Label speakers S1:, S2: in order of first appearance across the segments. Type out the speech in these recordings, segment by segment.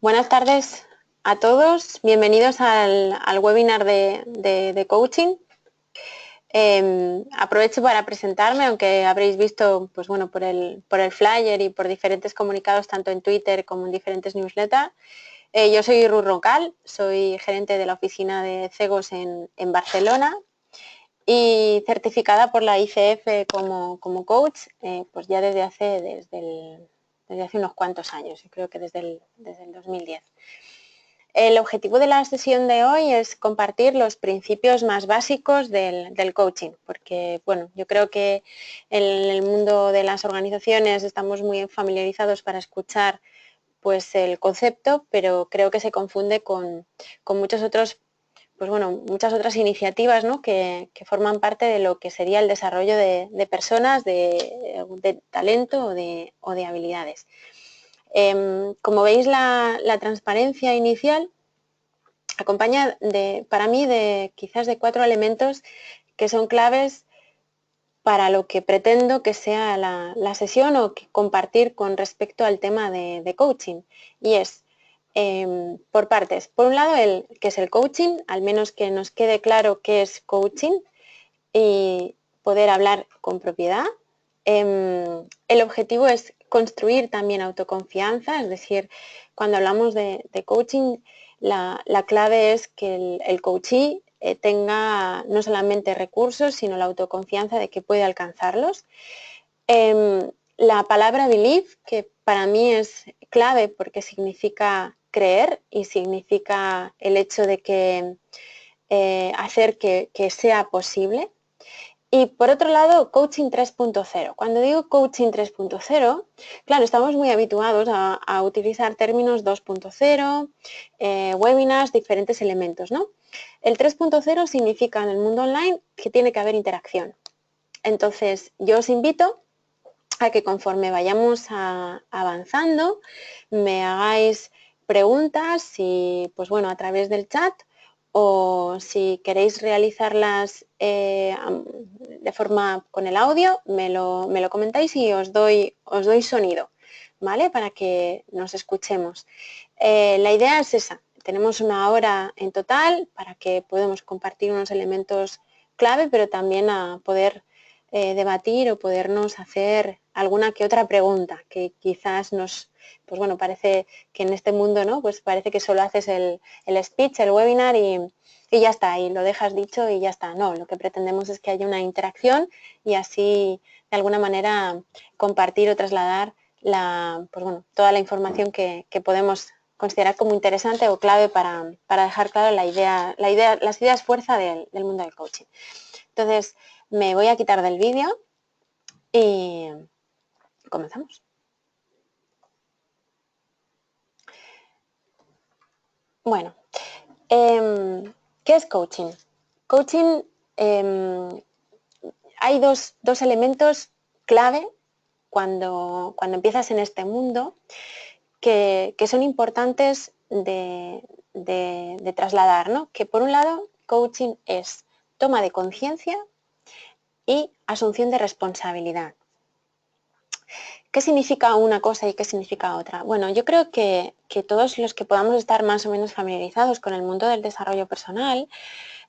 S1: Buenas tardes a todos, bienvenidos al webinar de coaching. Aprovecho para presentarme, aunque habréis visto pues bueno, por el flyer y por diferentes comunicados tanto en Twitter como en diferentes newsletters. Yo soy Ruth Roncal, soy gerente de la oficina de CEGOS en Barcelona y certificada por la ICF como coach pues ya desde hace unos cuantos años, yo creo que desde el 2010. El objetivo de la sesión de hoy es compartir los principios más básicos del coaching, porque bueno, yo creo que en el mundo de las organizaciones estamos muy familiarizados para escuchar pues el concepto, pero creo que se confunde con muchos otros, pues bueno, muchas otras iniciativas, ¿no? que forman parte de lo que sería el desarrollo de personas, de talento o de habilidades. Como veis, la transparencia inicial acompaña para mí quizás de 4 elementos que son claves para lo que pretendo que sea la sesión o que compartir con respecto al tema de coaching. Y es por partes. Por un lado, qué es el coaching, al menos que nos quede claro qué es coaching y poder hablar con propiedad. El objetivo es construir también autoconfianza, es decir, cuando hablamos de coaching, la clave es que el coachee tenga no solamente recursos, sino la autoconfianza de que puede alcanzarlos. La palabra believe, que para mí es clave porque significa creer y significa el hecho de que hacer que sea posible. Y por otro lado, coaching 3.0. Cuando digo coaching 3.0, claro, estamos muy habituados a utilizar términos 2.0, webinars, diferentes elementos, ¿no? El 3.0 significa en el mundo online que tiene que haber interacción. Entonces, yo os invito a que conforme vayamos avanzando, me hagáis preguntas y, pues bueno, a través del chat, o si queréis realizarlas de forma con el audio, me lo comentáis y os doy sonido, ¿vale? Para que nos escuchemos. La idea es esa. Tenemos una hora en total para que podamos compartir unos elementos clave, pero también a poder debatir o podernos hacer alguna que otra pregunta que quizás pues bueno, parece que en este mundo, ¿no? Pues parece que solo haces el speech, el webinar y ya está, y lo dejas dicho y ya está. No, lo que pretendemos es que haya una interacción y así de alguna manera compartir o trasladar pues bueno, toda la información que podemos considerar como interesante o clave para dejar claro las ideas fuerza del mundo del coaching. Entonces, me voy a quitar del vídeo y comenzamos. Bueno, ¿qué es coaching? Coaching, hay dos elementos clave cuando empiezas en este mundo que son importantes de trasladar, ¿no? Que por un lado, coaching es toma de conciencia y asunción de responsabilidad. ¿Qué significa una cosa y qué significa otra? Bueno, yo creo que todos los que podamos estar más o menos familiarizados con el mundo del desarrollo personal,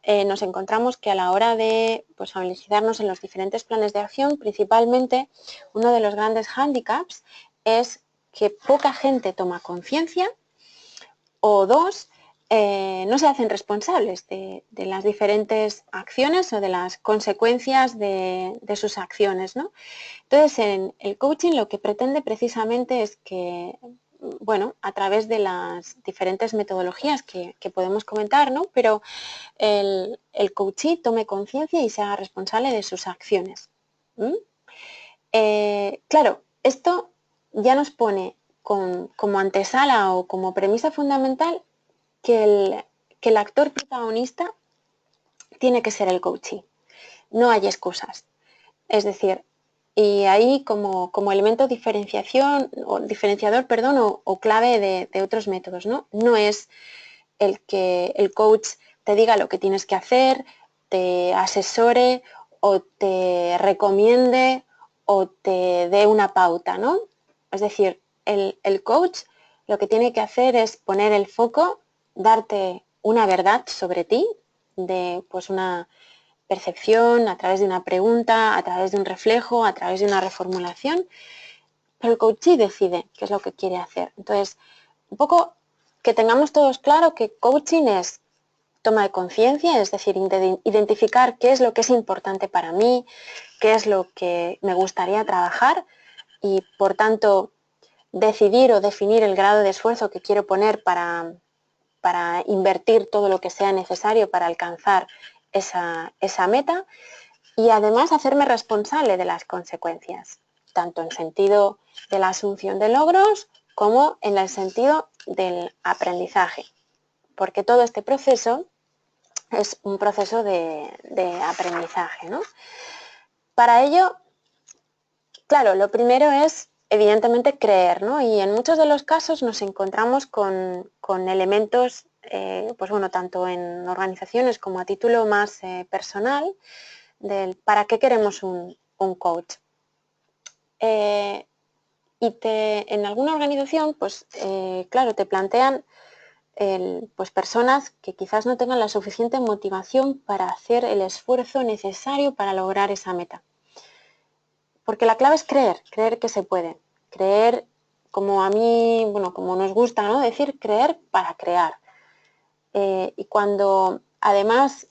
S1: nos encontramos que a la hora de pues, familiarizarnos en los diferentes planes de acción, principalmente uno de los grandes hándicaps es que poca gente toma conciencia o dos, no se hacen responsables de las diferentes acciones o de las consecuencias de sus acciones, ¿no? Entonces, en el coaching lo que pretende precisamente es que, bueno, a través de las diferentes metodologías que podemos comentar, ¿no? Pero el coachee tome conciencia y se haga responsable de sus acciones. Claro, esto ya nos pone como antesala o como premisa fundamental que el actor protagonista tiene que ser el coachee. No hay excusas. Es decir, y ahí como elemento diferenciador, o clave de otros métodos, ¿no? No es el que el coach te diga lo que tienes que hacer, te asesore o te recomiende o te dé una pauta, ¿no? Es decir, el coach lo que tiene que hacer es poner el foco, darte una verdad sobre ti, de pues una percepción, a través de una pregunta, a través de un reflejo, a través de una reformulación, pero el coachee decide qué es lo que quiere hacer. Entonces, un poco que tengamos todos claro que coaching es toma de conciencia, es decir, identificar qué es lo que es importante para mí, qué es lo que me gustaría trabajar y, por tanto, decidir o definir el grado de esfuerzo que quiero poner para invertir todo lo que sea necesario para alcanzar esa meta y además hacerme responsable de las consecuencias, tanto en sentido de la asunción de logros como en el sentido del aprendizaje, porque todo este proceso es un proceso de aprendizaje, ¿no? Para ello, claro, lo primero es evidentemente creer, ¿no? Y en muchos de los casos nos encontramos con elementos, pues bueno, tanto en organizaciones como a título más personal, del para qué queremos un coach. En alguna organización, pues claro, te plantean pues personas que quizás no tengan la suficiente motivación para hacer el esfuerzo necesario para lograr esa meta. Porque la clave es creer que se puede, creer como a mí, bueno, como nos gusta, ¿no? Decir creer para crear. Y cuando además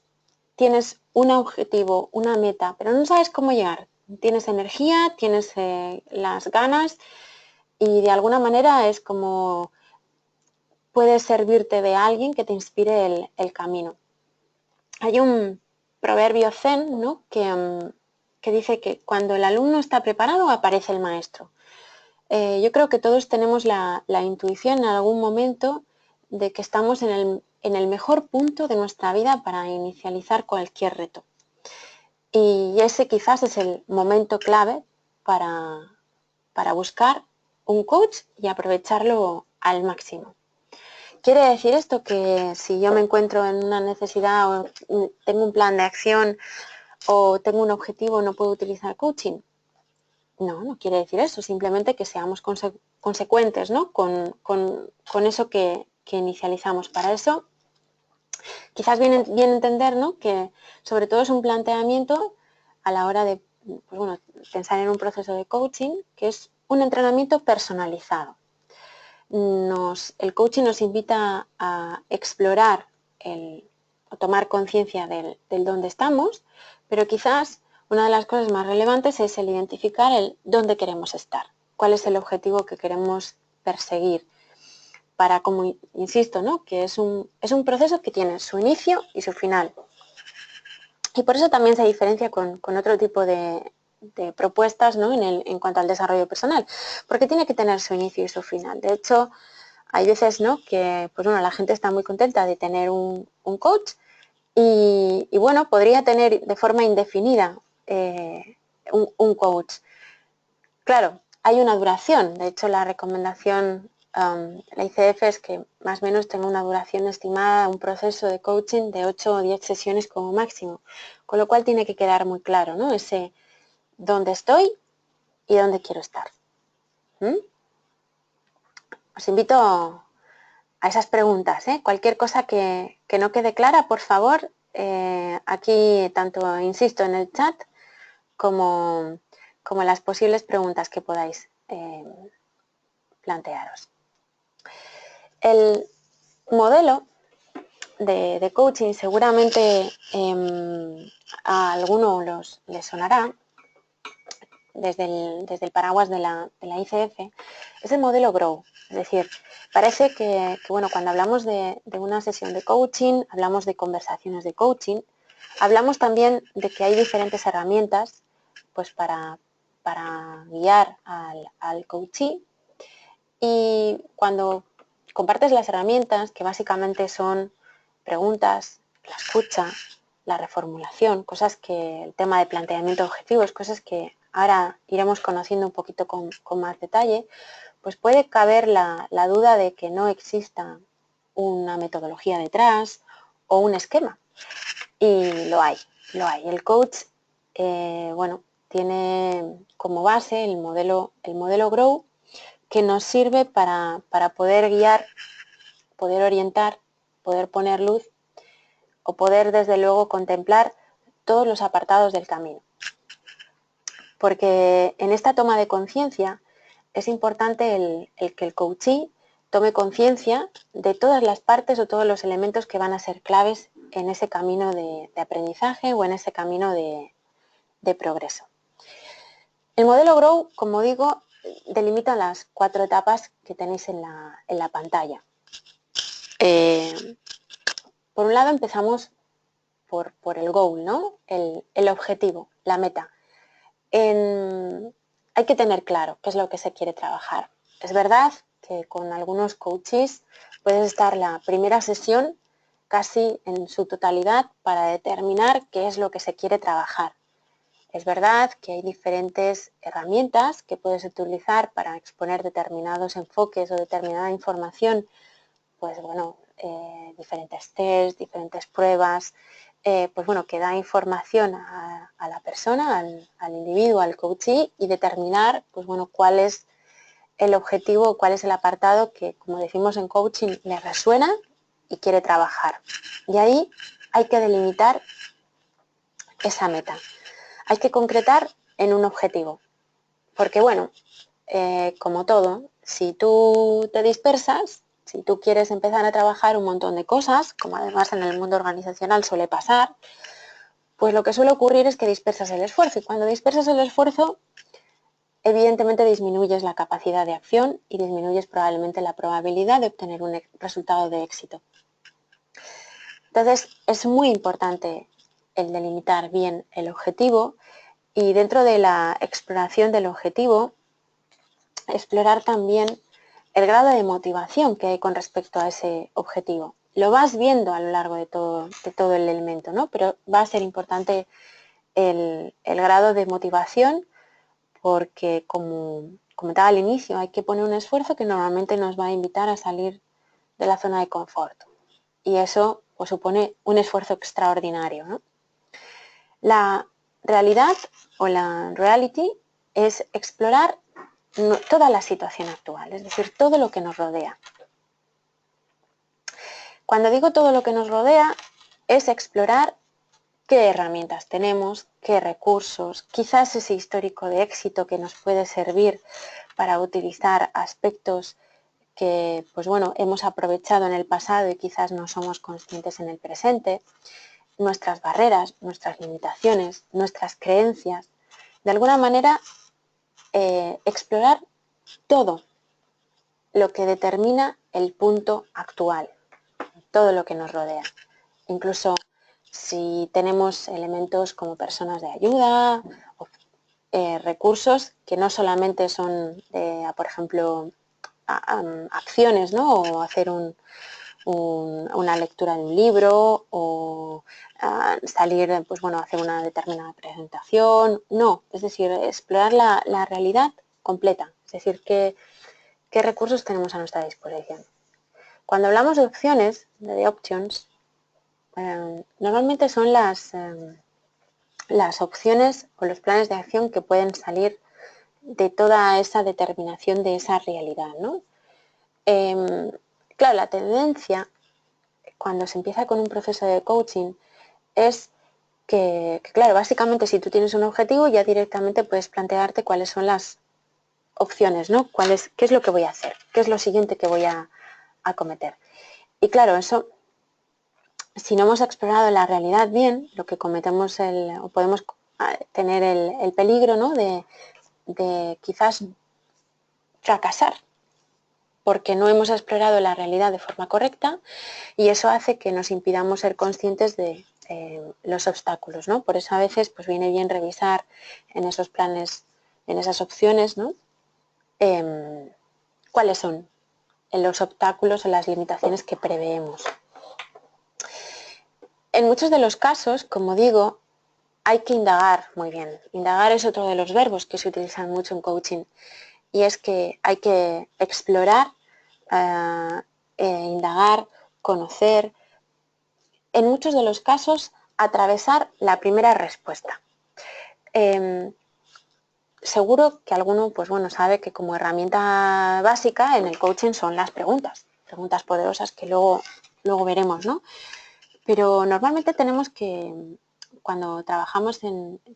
S1: tienes un objetivo, una meta, pero no sabes cómo llegar, tienes energía, tienes las ganas y de alguna manera es como puedes servirte de alguien que te inspire el camino. Hay un proverbio zen, ¿no? que dice que cuando el alumno está preparado aparece el maestro. Yo creo que todos tenemos la intuición en algún momento de que estamos en el mejor punto de nuestra vida para inicializar cualquier reto. Y ese quizás es el momento clave para buscar un coach y aprovecharlo al máximo. ¿Quiere decir esto que si yo me encuentro en una necesidad o tengo un plan de acción o tengo un objetivo no puedo utilizar coaching? No, no quiere decir eso, simplemente que seamos consecuentes, ¿no? con eso que inicializamos. Para eso, quizás bien entender, ¿no? que sobre todo es un planteamiento a la hora de pues bueno, pensar en un proceso de coaching, que es un entrenamiento personalizado. El coaching nos invita a explorar o tomar conciencia del dónde estamos, pero quizás una de las cosas más relevantes es el identificar el dónde queremos estar, cuál es el objetivo que queremos perseguir, para, como insisto, ¿no? que es un proceso que tiene su inicio y su final. Y por eso también se diferencia con otro tipo de propuestas, ¿no? en cuanto al desarrollo personal, porque tiene que tener su inicio y su final. De hecho, hay veces, ¿no? que pues bueno, la gente está muy contenta de tener un coach y bueno, podría tener de forma indefinida un coach. Claro, hay una duración. De hecho, la recomendación, la ICF es que más o menos tenga una duración estimada, un proceso de coaching de 8 o 10 sesiones como máximo. Con lo cual tiene que quedar muy claro, ¿no? Ese dónde estoy y dónde quiero estar. Os invito a esas preguntas, ¿eh? Cualquier cosa que no quede clara, por favor, aquí tanto insisto en el chat como las posibles preguntas que podáis plantearos. El modelo de coaching seguramente a algunos les sonará desde el paraguas de la ICF, es el modelo GROW. Es decir, parece que bueno, cuando hablamos de una sesión de coaching, hablamos de conversaciones de coaching, hablamos también de que hay diferentes herramientas pues para guiar al coachee, y cuando compartes las herramientas, que básicamente son preguntas, la escucha, la reformulación, cosas que el tema de planteamiento de objetivos, cosas que ahora iremos conociendo un poquito con más detalle, pues puede caber la duda de que no exista una metodología detrás o un esquema. Y lo hay. El coach, bueno, tiene como base el modelo GROW, que nos sirve para poder guiar, poder orientar, poder poner luz o poder desde luego contemplar todos los apartados del camino. Porque en esta toma de conciencia es importante el que el coachee tome conciencia de todas las partes o todos los elementos que van a ser claves en ese camino de aprendizaje o en ese camino de progreso. El modelo Grow, como digo, delimita las 4 etapas que tenéis en la pantalla. Por un lado empezamos por el goal, ¿no? El objetivo, la meta. Hay que tener claro qué es lo que se quiere trabajar. Es verdad que con algunos coaches puedes estar la primera sesión casi en su totalidad para determinar qué es lo que se quiere trabajar. Es verdad que hay diferentes herramientas que puedes utilizar para exponer determinados enfoques o determinada información, pues bueno, diferentes tests, diferentes pruebas, pues bueno, que da información a la persona, al individuo, al coachee y determinar, pues bueno, cuál es el objetivo, cuál es el apartado que, como decimos en coaching, le resuena y quiere trabajar. Y ahí hay que delimitar esa meta. Hay que concretar en un objetivo. Porque bueno, como todo, si tú te dispersas, si tú quieres empezar a trabajar un montón de cosas, como además en el mundo organizacional suele pasar, pues lo que suele ocurrir es que dispersas el esfuerzo. Y cuando dispersas el esfuerzo, evidentemente disminuyes la capacidad de acción y disminuyes probablemente la probabilidad de obtener un resultado de éxito. Entonces, es muy importante el delimitar bien el objetivo y dentro de la exploración del objetivo, explorar también el grado de motivación que hay con respecto a ese objetivo. Lo vas viendo a lo largo de todo el elemento, ¿no? Pero va a ser importante el grado de motivación porque, como comentaba al inicio, hay que poner un esfuerzo que normalmente nos va a invitar a salir de la zona de confort. Y eso pues, supone un esfuerzo extraordinario, ¿no? La realidad o la reality es explorar toda la situación actual, es decir, todo lo que nos rodea. Cuando digo todo lo que nos rodea, es explorar qué herramientas tenemos, qué recursos, quizás ese histórico de éxito que nos puede servir para utilizar aspectos que, pues bueno, hemos aprovechado en el pasado y quizás no somos conscientes en el presente, nuestras barreras, nuestras limitaciones, nuestras creencias. De alguna manera, explorar todo lo que determina el punto actual, todo lo que nos rodea. Incluso si tenemos elementos como personas de ayuda, recursos que no solamente son, por ejemplo, acciones, ¿no? O hacer una lectura de un libro o salir, pues bueno, hacer una determinada presentación. No, es decir, explorar la realidad completa, es decir, qué recursos tenemos a nuestra disposición. Cuando hablamos de opciones, de options, normalmente son las opciones o los planes de acción que pueden salir de toda esa determinación de esa realidad, ¿no? Claro, la tendencia cuando se empieza con un proceso de coaching es que, claro, básicamente si tú tienes un objetivo ya directamente puedes plantearte cuáles son las opciones, ¿no? ¿Qué es lo que voy a hacer? ¿Qué es lo siguiente que voy a acometer? Y claro, eso, si no hemos explorado la realidad bien, lo que cometemos o podemos tener el peligro, ¿no? de quizás fracasar porque no hemos explorado la realidad de forma correcta y eso hace que nos impidamos ser conscientes de los obstáculos, ¿no? Por eso a veces pues viene bien revisar en esos planes, en esas opciones, ¿no? Cuáles son los obstáculos o las limitaciones que preveemos. En muchos de los casos, como digo, hay que indagar muy bien. Indagar es otro de los verbos que se utilizan mucho en coaching y es que hay que explorar, indagar, conocer, en muchos de los casos atravesar la primera respuesta. seguro que alguno, pues bueno, sabe que como herramienta básica en el coaching son las preguntas poderosas que luego veremos, ¿no? Pero normalmente tenemos que, cuando trabajamos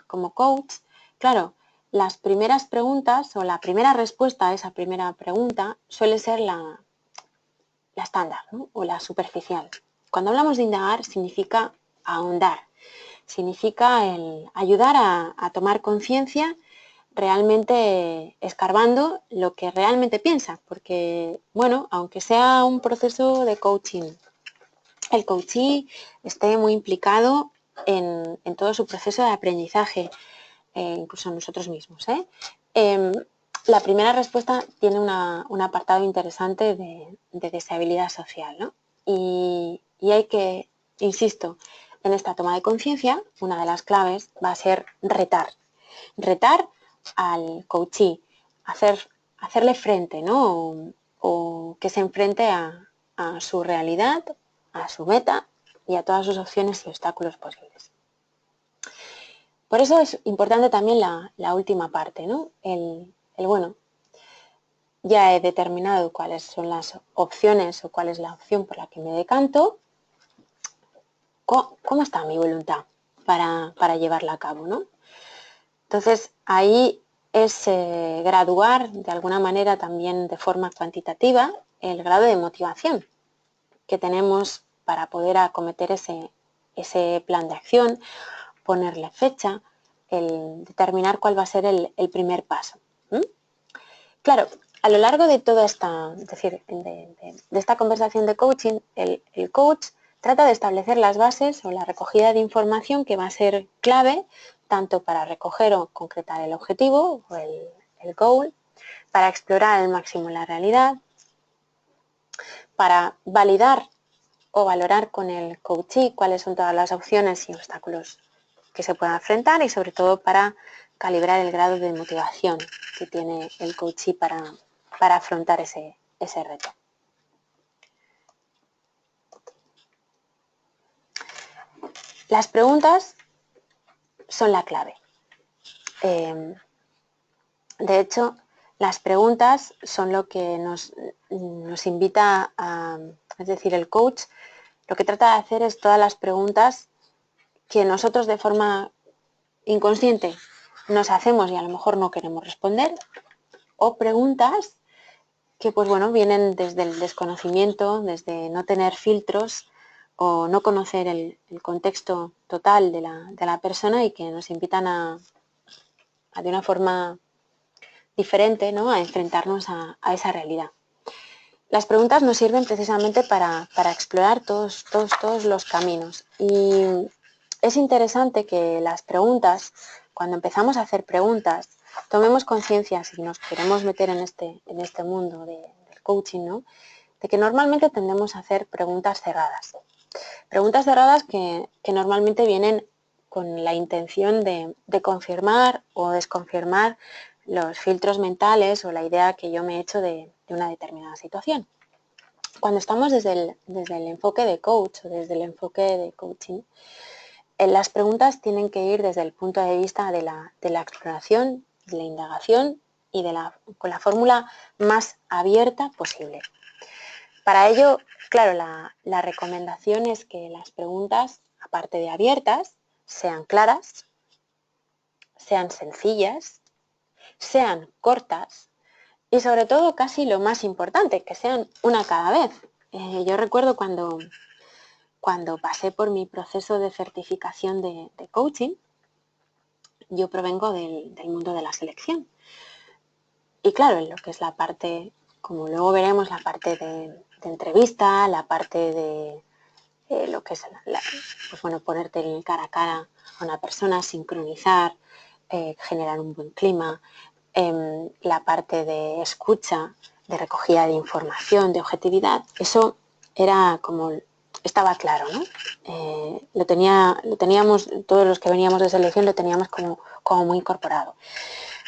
S1: como coach, claro, las primeras preguntas o la primera respuesta a esa primera pregunta suele ser la estándar, ¿no? O la superficial. Cuando hablamos de indagar significa ahondar, significa el ayudar a tomar conciencia realmente escarbando lo que realmente piensa, porque, bueno, aunque sea un proceso de coaching, el coachee esté muy implicado en todo su proceso de aprendizaje, incluso nosotros mismos. La primera respuesta tiene un apartado interesante de deshabilidad social, ¿no? Y hay que, insisto, en esta toma de conciencia, una de las claves va a ser retar al coachee, hacerle frente, ¿no? O que se enfrente a su realidad, a su meta y a todas sus opciones y obstáculos posibles. Por eso es importante también la última parte, ¿no? Bueno, ya he determinado cuáles son las opciones o cuál es la opción por la que me decanto. ¿Cómo está mi voluntad para llevarla a cabo, ¿no? Entonces, ahí es graduar de alguna manera también de forma cuantitativa el grado de motivación que tenemos para poder acometer ese plan de acción, ponerle fecha, el determinar cuál va a ser el primer paso. Claro, a lo largo de toda esta, es decir, de esta conversación de coaching, el coach trata de establecer las bases o la recogida de información que va a ser clave tanto para recoger o concretar el objetivo o el goal, para explorar al máximo la realidad, para validar o valorar con el coachee cuáles son todas las opciones y obstáculos que se puedan enfrentar y sobre todo para calibrar el grado de motivación que tiene el coachee para afrontar ese reto. Las preguntas son la clave. De hecho, las preguntas son lo que nos invita a, es decir, el coach lo que trata de hacer es todas las preguntas que nosotros de forma inconsciente nos hacemos y a lo mejor no queremos responder, o preguntas que pues bueno, vienen desde el desconocimiento, desde no tener filtros o no conocer el contexto total de la persona y que nos invitan a de una forma diferente, ¿no? A enfrentarnos a esa realidad. Las preguntas nos sirven precisamente para explorar todos los caminos. Y es interesante que las preguntas, cuando empezamos a hacer preguntas, tomemos conciencia, si nos queremos meter en este mundo del coaching, ¿no? De que normalmente tendemos a hacer preguntas cerradas. Preguntas cerradas que normalmente vienen con la intención de confirmar o desconfirmar los filtros mentales o la idea que yo me he hecho de una determinada situación. Cuando estamos desde el enfoque de coach o desde el enfoque de coaching, las preguntas tienen que ir desde el punto de vista de la exploración, de la indagación y con la fórmula más abierta posible. Para ello, claro, la recomendación es que las preguntas, aparte de abiertas, sean claras, sean sencillas, sean cortas y sobre todo, casi lo más importante, que sean una cada vez. Yo recuerdo cuando pasé por mi proceso de certificación de coaching, yo provengo del mundo de la selección. Y claro, en lo que es la parte, como luego veremos, la parte de entrevista, la parte de lo que es pues bueno, ponerte en cara a cara a una persona, sincronizar, generar un buen clima, la parte de escucha, de recogida de información, de objetividad, eso era como, estaba claro, ¿no? Lo teníamos, todos los que veníamos de selección lo teníamos como muy incorporado.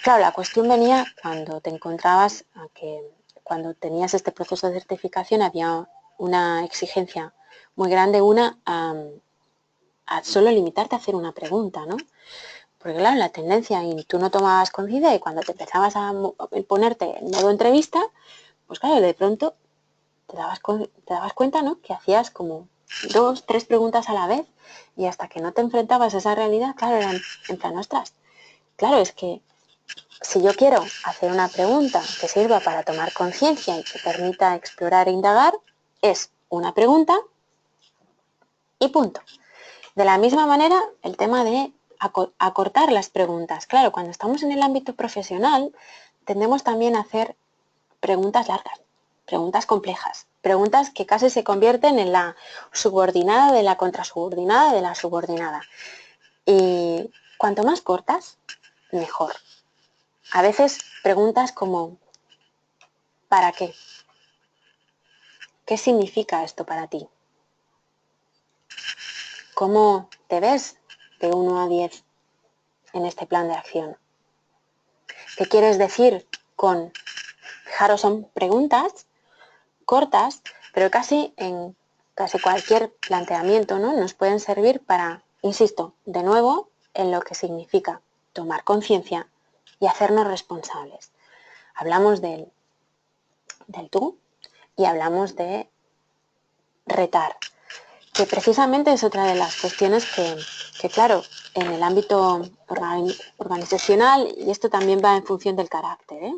S1: Claro, la cuestión venía cuando te encontrabas a que cuando tenías este proceso de certificación había una exigencia muy grande, a solo limitarte a hacer una pregunta, ¿no? Porque claro, la tendencia y tú no tomabas conciencia y cuando te empezabas a ponerte en modo entrevista, pues claro, de pronto te dabas cuenta, ¿no? Que hacías como 2, 3 preguntas a la vez y hasta que no te enfrentabas a esa realidad, claro, eran en plan, ostras, claro, es que si yo quiero hacer una pregunta que sirva para tomar conciencia y que permita explorar e indagar, es una pregunta y punto. De la misma manera, el tema de acortar las preguntas. Claro, cuando estamos en el ámbito profesional, tendemos también a hacer preguntas largas, preguntas complejas, preguntas que casi se convierten en la subordinada de la contrasubordinada de la subordinada. Y cuanto más cortas, mejor. A veces preguntas como ¿para qué? ¿Qué significa esto para ti? ¿Cómo te ves de 1 a 10 en este plan de acción? ¿Qué quieres decir con... Fijaros, son preguntas cortas, pero casi en casi cualquier planteamiento, ¿no? Nos pueden servir para, insisto, de nuevo, en lo que significa tomar conciencia y hacernos responsables. Hablamos del tú y hablamos de retar, que precisamente es otra de las cuestiones que claro, en el ámbito organizacional, y esto también va en función del carácter,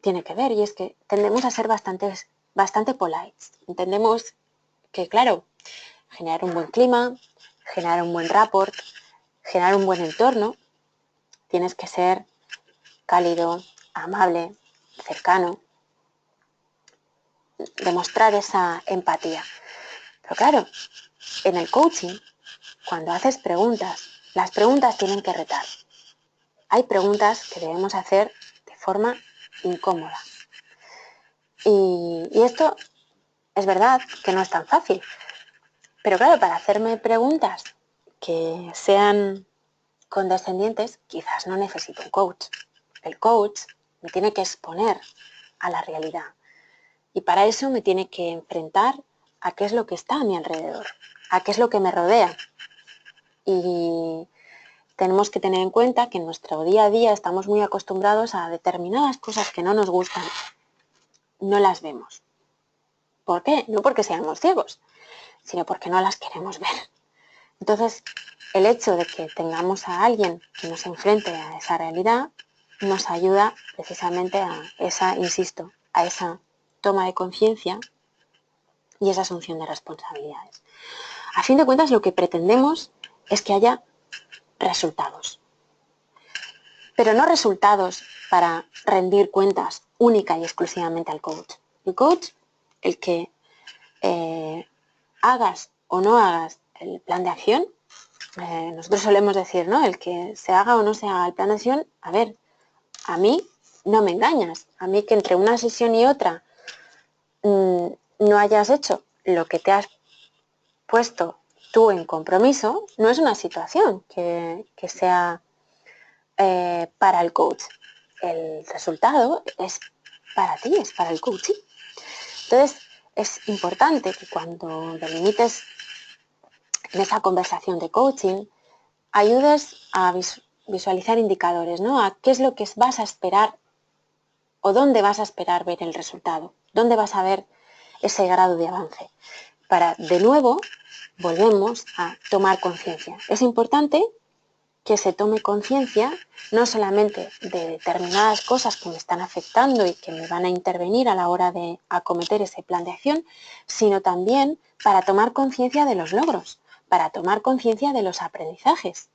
S1: tiene que ver, y es que tendemos a ser bastante polites. Entendemos que, claro, generar un buen clima, generar un buen rapport, generar un buen entorno, tienes que ser cálido, amable, cercano, demostrar esa empatía. Pero claro, en el coaching, cuando haces preguntas, las preguntas tienen que retar. Hay preguntas que debemos hacer de forma incómoda. Y esto es verdad que no es tan fácil. Pero claro, para hacerme preguntas que sean condescendientes, quizás no necesito un coach. El coach me tiene que exponer a la realidad. Y para eso me tiene que enfrentar a qué es lo que está a mi alrededor, a qué es lo que me rodea. Y tenemos que tener en cuenta que en nuestro día a día estamos muy acostumbrados a determinadas cosas que no nos gustan. No las vemos. ¿Por qué? No porque seamos ciegos, sino porque no las queremos ver. Entonces, el hecho de que tengamos a alguien que nos enfrente a esa realidad nos ayuda precisamente a esa, insisto, a esa toma de conciencia y esa asunción de responsabilidades. A fin de cuentas, lo que pretendemos es que haya resultados. Pero no resultados para rendir cuentas única y exclusivamente al coach. El coach, el que hagas o no hagas el plan de acción, nosotros solemos decir, ¿no? El que se haga o no se haga el plan de acción, a ver, a mí no me engañas. A mí que entre una sesión y otra no hayas hecho lo que te has puesto tú en compromiso, no es una situación que sea para el coach. El resultado es para ti, es para el coaching. Entonces, es importante que cuando delimites en esa conversación de coaching, ayudes a visualizar indicadores, ¿no? A qué es lo que vas a esperar o dónde vas a esperar ver el resultado, dónde vas a ver ese grado de avance. Para, de nuevo, volvemos a tomar conciencia. Es importante que se tome conciencia no solamente de determinadas cosas que me están afectando y que me van a intervenir a la hora de acometer ese plan de acción, sino también para tomar conciencia de los logros, para tomar conciencia de los aprendizajes.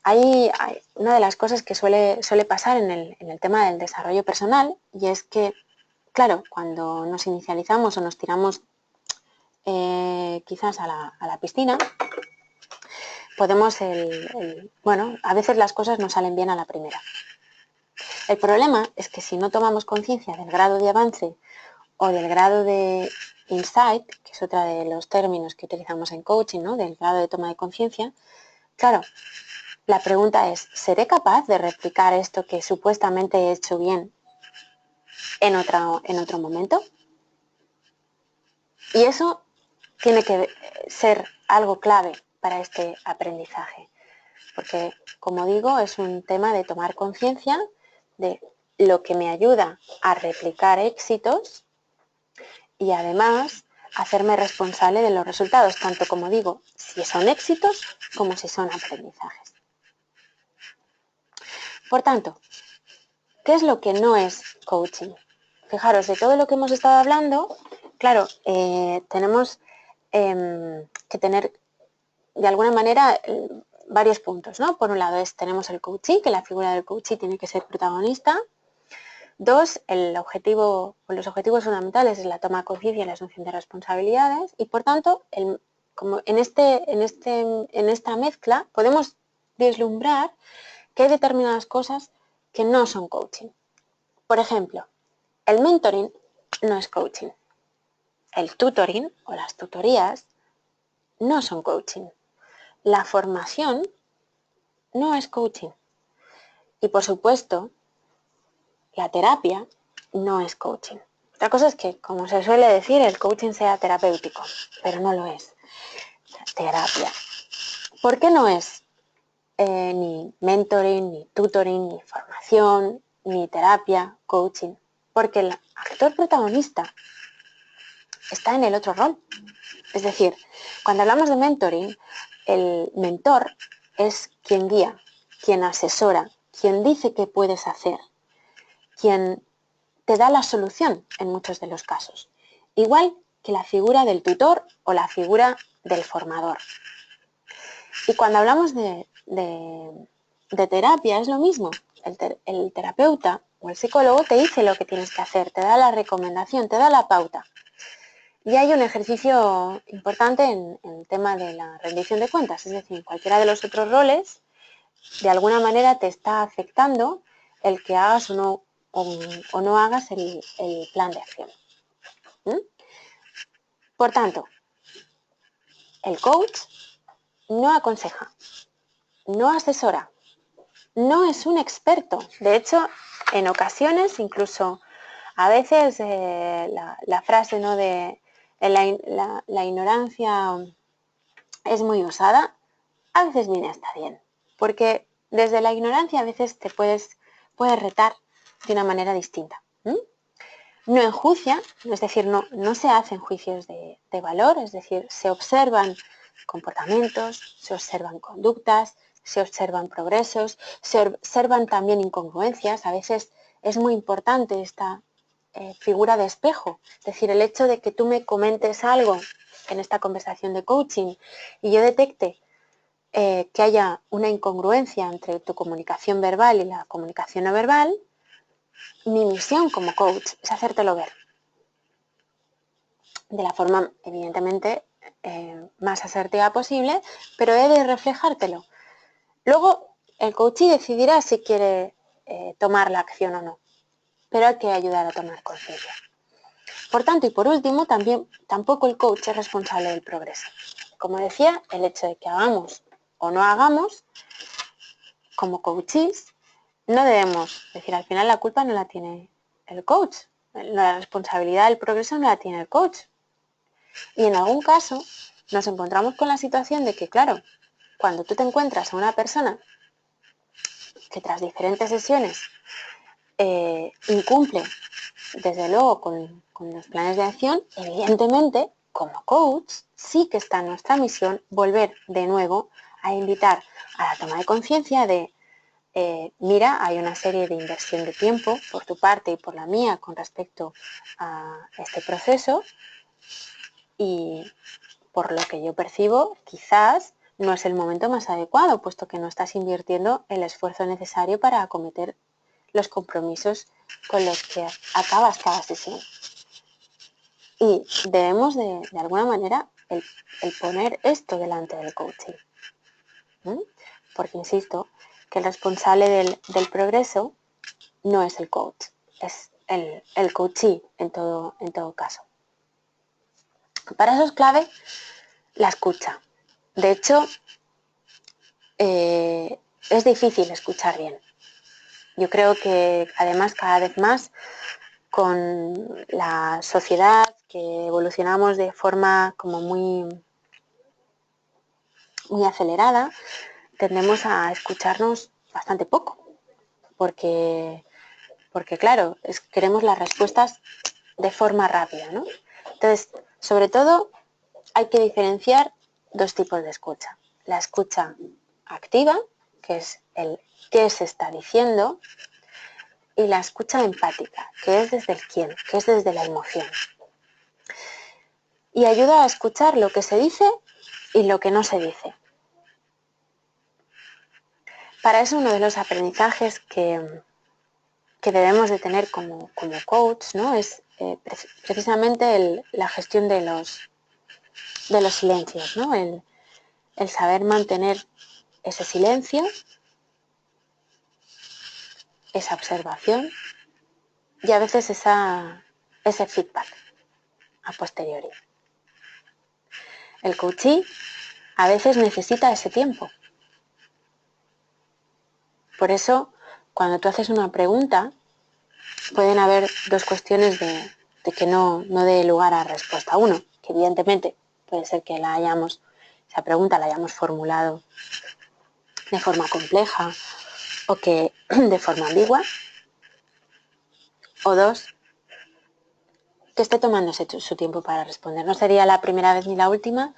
S1: Hay una de las cosas que suele pasar en el tema del desarrollo personal, y es que, claro, cuando nos inicializamos o nos tiramos quizás a la piscina, podemos, bueno, a veces las cosas no salen bien a la primera. El problema es que si no tomamos conciencia del grado de avance o del grado de insight, que es otra de los términos que utilizamos en coaching, ¿no? Del grado de toma de conciencia, claro, la pregunta es, ¿seré capaz de replicar esto que supuestamente he hecho bien en otro momento? Y eso tiene que ser algo clave para este aprendizaje. porque, como digo, es un tema de tomar conciencia de lo que me ayuda a replicar éxitos y además hacerme responsable de los resultados, tanto como digo, si son éxitos como si son aprendizajes. Por tanto, ¿qué es lo que no es coaching? Fijaros, de todo lo que hemos estado hablando, claro, tenemos que tener de alguna manera varios puntos, ¿no? Por un lado tenemos el coachee, que la figura del coachee tiene que ser protagonista. 2, los objetivos fundamentales es la toma de conciencia y la asunción de responsabilidades y por tanto, como en esta mezcla podemos vislumbrar que hay determinadas cosas que no son coaching. Por ejemplo, el mentoring no es coaching. El tutoring o las tutorías no son coaching. La formación no es coaching. Y por supuesto, la terapia no es coaching. Otra cosa es que, como se suele decir, el coaching sea terapéutico, pero no lo es. Terapia. ¿Por qué no es ni mentoring, ni tutoring, ni formación, ni terapia, coaching? Porque el actor protagonista está en el otro rol. Es decir, cuando hablamos de mentoring, el mentor es quien guía, quien asesora, quien dice qué puedes hacer, quien te da la solución en muchos de los casos. Igual que la figura del tutor o la figura del formador. Y cuando hablamos de terapia es lo mismo. El terapeuta o el psicólogo te dice lo que tienes que hacer, te da la recomendación, te da la pauta. Y hay un ejercicio importante en el tema de la rendición de cuentas, es decir, cualquiera de los otros roles, de alguna manera te está afectando el que hagas o no hagas el plan de acción. Por tanto, el coach no aconseja, no asesora, no es un experto. De hecho, en ocasiones, incluso a veces la frase, ¿no?, de la ignorancia es muy usada, a veces viene hasta bien, porque desde la ignorancia a veces te puedes retar de una manera distinta. No enjuicia, es decir, no se hacen juicios de valor, es decir, se observan comportamientos, se observan conductas, se observan progresos, se observan también incongruencias. A veces es muy importante esta figura de espejo, es decir, el hecho de que tú me comentes algo en esta conversación de coaching y yo detecte que haya una incongruencia entre tu comunicación verbal y la comunicación no verbal. Mi misión como coach es hacértelo ver de la forma, evidentemente, más asertiva posible, pero he de reflejártelo. Luego, el coachee decidirá si quiere tomar la acción o no, pero hay que ayudar a tomar conciencia. Por tanto, y por último, tampoco el coach es responsable del progreso. Como decía, el hecho de que hagamos o no hagamos, como coachees, no debemos decir, al final la culpa no la tiene el coach, la responsabilidad del progreso no la tiene el coach. Y en algún caso nos encontramos con la situación de que, claro, cuando tú te encuentras a una persona que tras diferentes sesiones incumple, desde luego, con los planes de acción, evidentemente, como coach, sí que está en nuestra misión volver de nuevo a invitar a la toma de conciencia de mira, hay una serie de inversión de tiempo por tu parte y por la mía con respecto a este proceso y por lo que yo percibo, quizás no es el momento más adecuado, puesto que no estás invirtiendo el esfuerzo necesario para acometer los compromisos con los que acabas cada sesión. Y debemos de alguna manera el poner esto delante del coaching. Porque insisto que el responsable del progreso no es el coach, es el coachee en todo caso. Para eso es clave la escucha. De hecho, es difícil escuchar bien. Yo creo que además cada vez más con la sociedad que evolucionamos de forma como muy acelerada, tendemos a escucharnos bastante poco, porque claro, queremos las respuestas de forma rápida, ¿no? Entonces, sobre todo, hay que diferenciar dos tipos de escucha. La escucha activa, que es el qué se está diciendo, y la escucha empática, que es desde el quién, que es desde la emoción. Y ayuda a escuchar lo que se dice y lo que no se dice. Para eso uno de los aprendizajes que debemos de tener como coach, ¿no? Es precisamente la gestión de los silencios, ¿no? El saber mantener ese silencio, esa observación y a veces ese feedback a posteriori. El coachee a veces necesita ese tiempo. Por eso, cuando tú haces una pregunta, pueden haber dos cuestiones de que no dé lugar a respuesta. Uno, que evidentemente puede ser que esa pregunta la hayamos formulado de forma compleja o que de forma ambigua. O dos, que esté tomándose su tiempo para responder. No sería la primera vez ni la última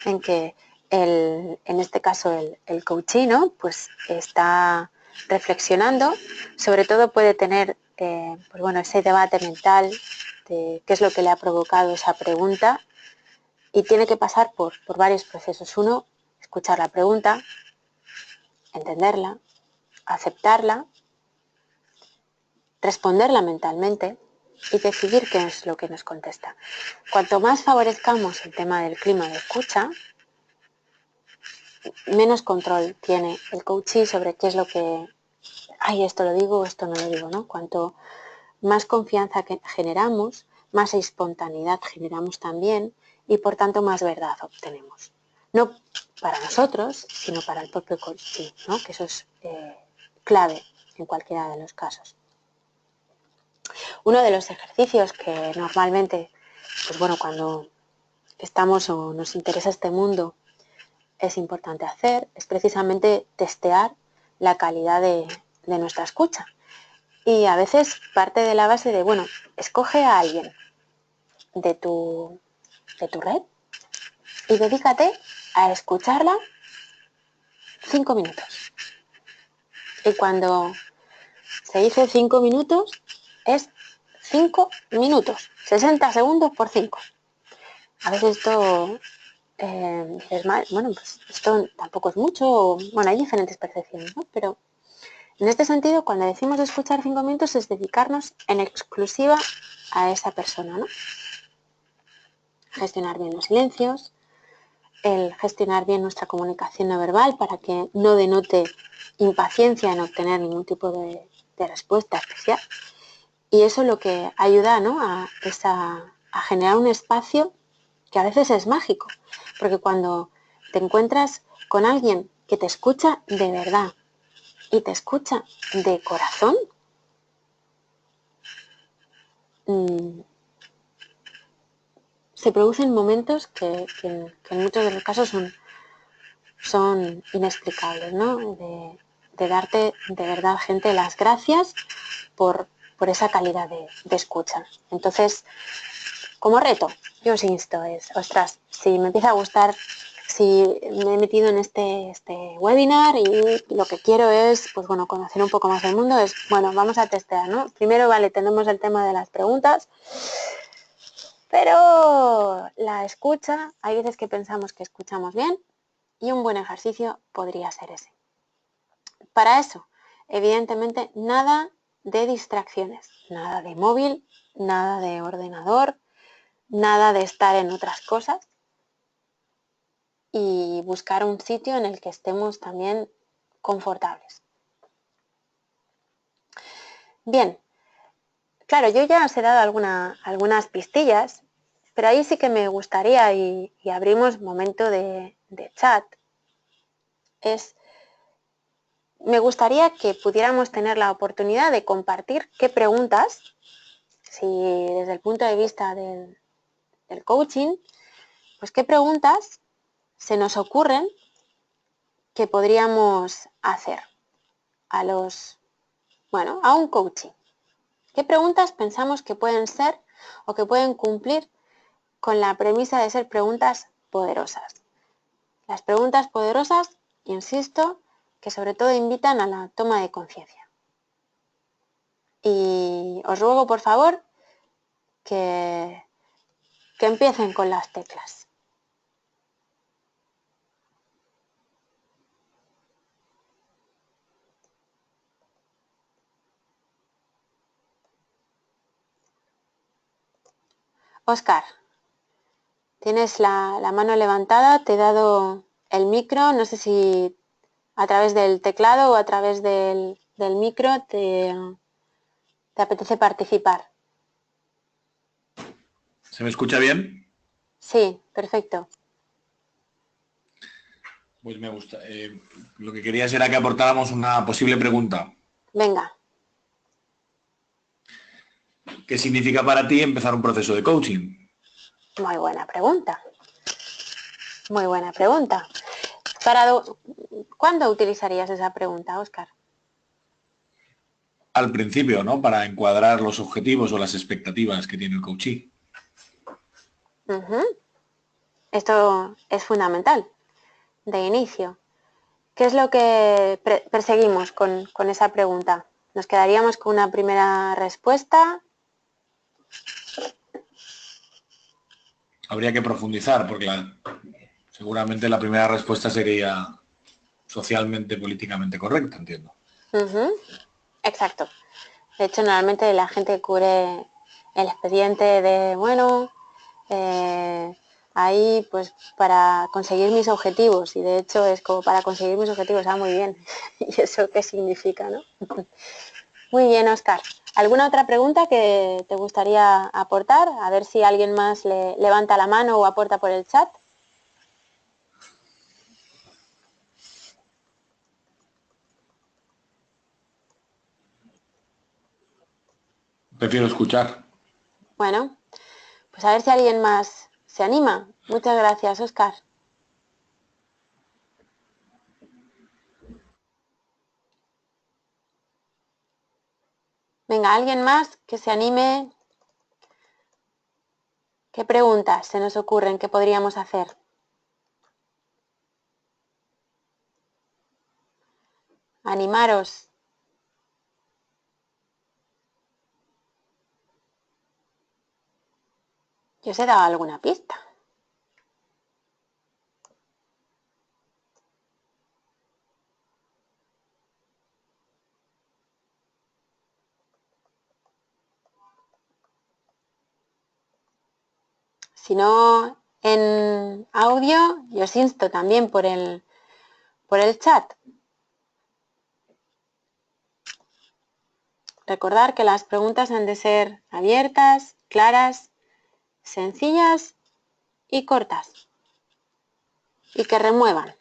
S1: en que en este caso el coachee, ¿no? Pues está reflexionando, sobre todo puede tener pues bueno, ese debate mental de qué es lo que le ha provocado esa pregunta y tiene que pasar por varios procesos. Uno, escuchar la pregunta, entenderla, aceptarla, responderla mentalmente y decidir qué es lo que nos contesta. Cuanto más favorezcamos el tema del clima de escucha, menos control tiene el coachee sobre qué es lo que, ay, esto lo digo, esto no lo digo, ¿no? Cuanto más confianza generamos, más espontaneidad generamos también y por tanto más verdad obtenemos. No para nosotros, sino para el propio coachee, ¿no? Que eso es clave en cualquiera de los casos. Uno de los ejercicios que normalmente, pues bueno, cuando estamos o nos interesa este mundo, es importante hacer, es precisamente testear la calidad de nuestra escucha. Y a veces parte de la base de, bueno, escoge a alguien de tu red y dedícate a escucharla 5 minutos. Y cuando se dice 5 minutos, es 5 minutos, 60 segundos por 5. A veces esto dices, bueno, pues esto tampoco es mucho, bueno, hay diferentes percepciones, ¿no? Pero en este sentido, cuando decimos escuchar 5 minutos es dedicarnos en exclusiva a esa persona, ¿no? Gestionar bien los silencios, el gestionar bien nuestra comunicación no verbal para que no denote impaciencia en obtener ningún tipo de respuesta especial. Y eso es lo que ayuda, ¿no? a generar un espacio que a veces es mágico, porque cuando te encuentras con alguien que te escucha de verdad y te escucha de corazón, se producen momentos que en muchos de los casos son inexplicables, ¿no? De darte de verdad, gente, las gracias por esa calidad de escucha. Entonces, como reto, yo os insto, ostras, si me empieza a gustar, si me he metido en este webinar y lo que quiero es, pues bueno, conocer un poco más del mundo, es, bueno, vamos a testear, ¿no? Primero, vale, tenemos el tema de las preguntas, pero la escucha, hay veces que pensamos que escuchamos bien y un buen ejercicio podría ser ese. Para eso, evidentemente, nada de distracciones, nada de móvil, nada de ordenador, nada de estar en otras cosas y buscar un sitio en el que estemos también confortables. Bien, claro, yo ya os he dado algunas pistillas, pero ahí sí que me gustaría, y abrimos momento de chat, me gustaría que pudiéramos tener la oportunidad de compartir qué preguntas, si desde el punto de vista del coaching, pues qué preguntas se nos ocurren que podríamos hacer a un coaching? ¿Qué preguntas pensamos que pueden ser o que pueden cumplir con la premisa de ser preguntas poderosas? Las preguntas poderosas, insisto, que sobre todo invitan a la toma de conciencia. Y os ruego, por favor, que empiecen con las teclas. Óscar, tienes la mano levantada, te he dado el micro, no sé si a través del teclado o a través del micro te apetece participar.
S2: ¿Se me escucha bien?
S1: Sí, perfecto.
S2: Pues me gusta. Lo que quería era que aportáramos una posible pregunta.
S1: Venga.
S2: ¿Qué significa para ti empezar un proceso de coaching?
S1: Muy buena pregunta. Muy buena pregunta. ¿Cuándo utilizarías esa pregunta, Óscar?
S2: Al principio, ¿no? Para encuadrar los objetivos o las expectativas que tiene el coachee.
S1: Esto es fundamental, de inicio. ¿Qué es lo que perseguimos con esa pregunta? ¿Nos quedaríamos con una primera respuesta?
S2: Habría que profundizar porque seguramente la primera respuesta sería socialmente, políticamente correcta, entiendo.
S1: Exacto. De hecho, normalmente la gente cubre el expediente de, ahí pues para conseguir mis objetivos, y de hecho es como para conseguir mis objetivos, muy bien. ¿Y eso qué significa, no? Muy bien, Óscar. ¿Alguna otra pregunta que te gustaría aportar? A ver si alguien más le levanta la mano o aporta por el chat.
S2: Prefiero escuchar.
S1: Bueno, pues a ver si alguien más se anima. Muchas gracias, Óscar. Venga, alguien más que se anime. ¿Qué preguntas se nos ocurren que podríamos hacer? Animaros. Yo os he dado alguna pista. Si no en audio, yo os insto también por el chat. Recordar que las preguntas han de ser abiertas, claras, sencillas y cortas. Y que remuevan.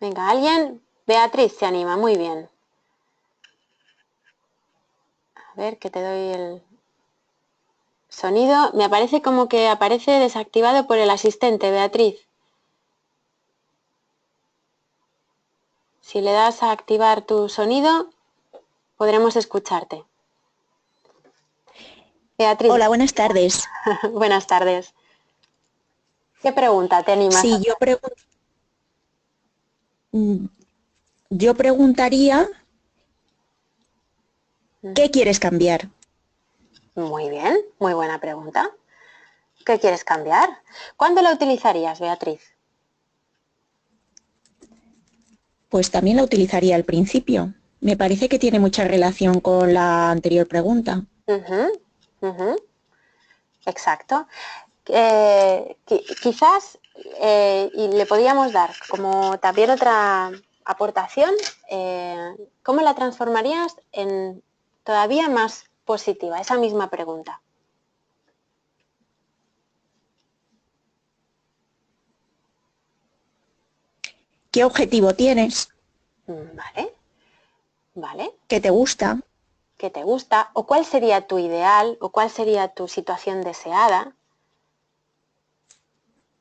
S1: Venga, alguien. Beatriz se anima, muy bien. A ver, que te doy el sonido. Me aparece como que aparece desactivado por el asistente, Beatriz. Si le das a activar tu sonido, podremos escucharte. Beatriz.
S3: Hola, buenas tardes.
S1: Buenas tardes. ¿Qué pregunta te animas a
S3: Sí,
S1: hacer?
S3: yo preguntaría, ¿qué quieres cambiar?
S1: Muy bien, muy buena pregunta. ¿Qué quieres cambiar? ¿Cuándo la utilizarías, Beatriz?
S3: Pues también la utilizaría al principio. Me parece que tiene mucha relación con la anterior pregunta.
S1: Exacto. Quizás, y le podríamos dar como también otra aportación, ¿cómo la transformarías en todavía más positiva, esa misma pregunta?
S3: ¿Qué objetivo tienes?
S1: Vale, vale.
S3: ¿Qué te gusta?
S1: que te gusta, o cuál sería tu ideal, o cuál sería tu situación deseada.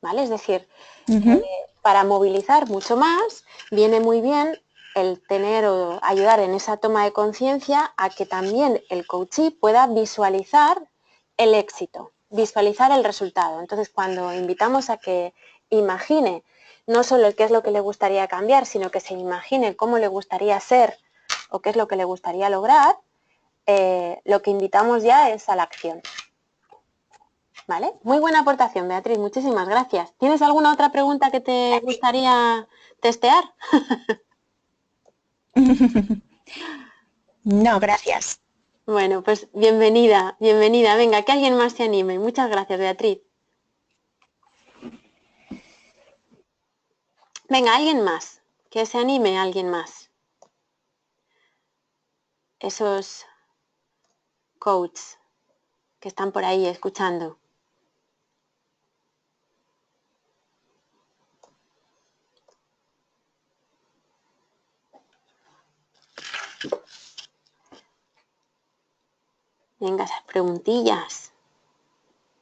S1: ¿Vale? Es decir, para movilizar mucho más, viene muy bien el tener o ayudar en esa toma de conciencia a que también el coachee pueda visualizar el éxito, visualizar el resultado. Entonces, cuando invitamos a que imagine no solo el qué es lo que le gustaría cambiar, sino que se imagine cómo le gustaría ser o qué es lo que le gustaría lograr, lo que invitamos ya es a la acción. ¿Vale? Muy buena aportación, Beatriz, muchísimas gracias. ¿Tienes alguna otra pregunta que te gustaría testear?
S3: No, gracias.
S1: Bueno, pues bienvenida, bienvenida. Venga, que alguien más se anime. Muchas gracias, Beatriz. Venga, alguien más. Que se anime alguien más. Esos coaches que están por ahí escuchando. Venga, esas preguntillas.